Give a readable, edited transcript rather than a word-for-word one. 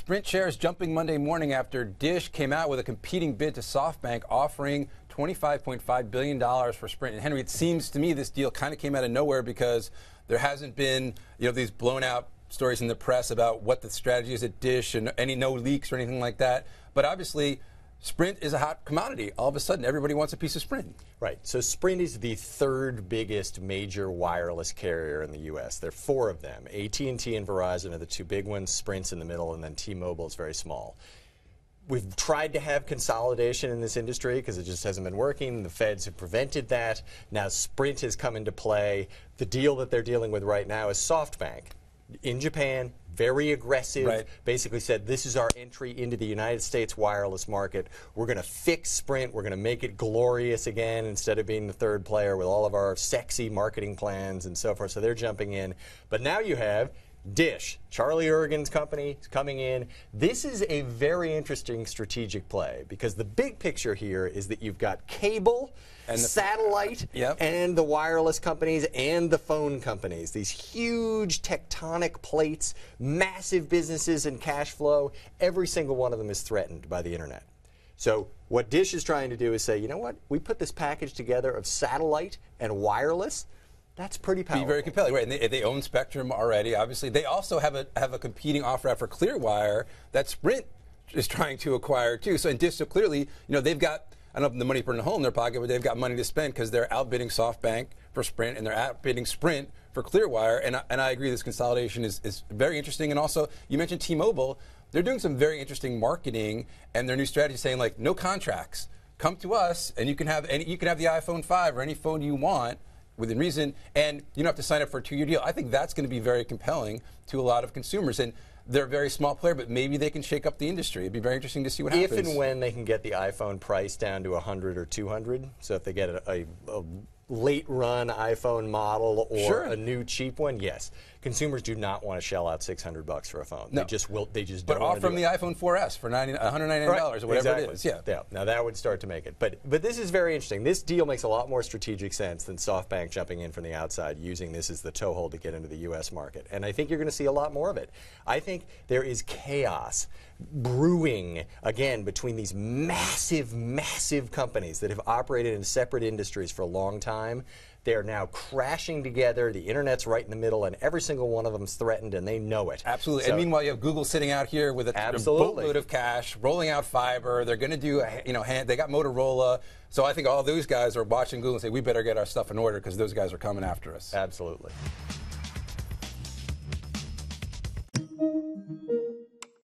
Sprint shares jumping Monday morning after Dish came out with a competing bid to SoftBank offering $25.5 billion for Sprint. And Henry, it seems to me this deal kind of came out of nowhere because there hasn't been, these blown out stories in the press about what the strategy is at Dish and no leaks or anything like that. But obviously, Sprint is a hot commodity. All of a sudden, everybody wants a piece of Sprint. Right. So Sprint is the third biggest major wireless carrier in the U.S. There are four of them. AT&T and Verizon are the two big ones. Sprint's in the middle, and then T-Mobile is very small. We've tried to have consolidation in this industry because it just hasn't been working. The feds have prevented that. Now Sprint has come into play. The deal that they're dealing with right now is SoftBank in Japan, very aggressive, right. Basically said this is our entry into the United States wireless market. We're going to fix Sprint. We're going to make it glorious again instead of being the third player with all of our sexy marketing plans and so forth. So they're jumping in. But now you have Dish, Charlie Ergen's company, is coming in. This is a very interesting strategic play because the big picture here is that you've got cable, and satellite, yep. and the wireless companies and the phone companies. These huge tectonic plates, massive businesses and cash flow. Every single one of them is threatened by the internet. So what Dish is trying to do is say, you know what? We put this package together of satellite and wireless. That's pretty powerful. Be very compelling, right? And they own Spectrum already. Obviously, they also have a competing offer out for Clearwire that Sprint is trying to acquire too. So, and Dish, so clearly, they've got, I don't know if the money put in a hole in their pocket, but they've got money to spend because they're outbidding SoftBank for Sprint and they're outbidding Sprint for Clearwire. And I agree, this consolidation is very interesting. And also, you mentioned T-Mobile. They're doing some very interesting marketing and their new strategy saying like, no contracts. Come to us and you can have the iPhone 5 or any phone you want within reason, and you don't have to sign up for a 2-year deal. I think that's going to be very compelling to a lot of consumers. And they're a very small player, but maybe they can shake up the industry. It'd be very interesting to see what happens. If and when they can get the iPhone price down to 100 or 200, so if they get a late-run iPhone model or sure. a new cheap one, yes. Consumers do not want to shell out $600 for a phone. No. They just don't. But off from the iPhone 4S for $199 right. or whatever exactly. it is. Yeah. Now that would start to make it. But this is very interesting. This deal makes a lot more strategic sense than SoftBank jumping in from the outside, using this as the toehold to get into the U.S. market. And I think you're going to see a lot more of it. I think there is chaos brewing again between these massive, massive companies that have operated in separate industries for a long time. They're now crashing together. The internet's right in the middle, and every single one of them is threatened, and they know it. Absolutely. So, and meanwhile, you have Google sitting out here with a boatload of cash, rolling out fiber. They're going to do, they got Motorola. So I think all those guys are watching Google and say, we better get our stuff in order because those guys are coming after us. Absolutely.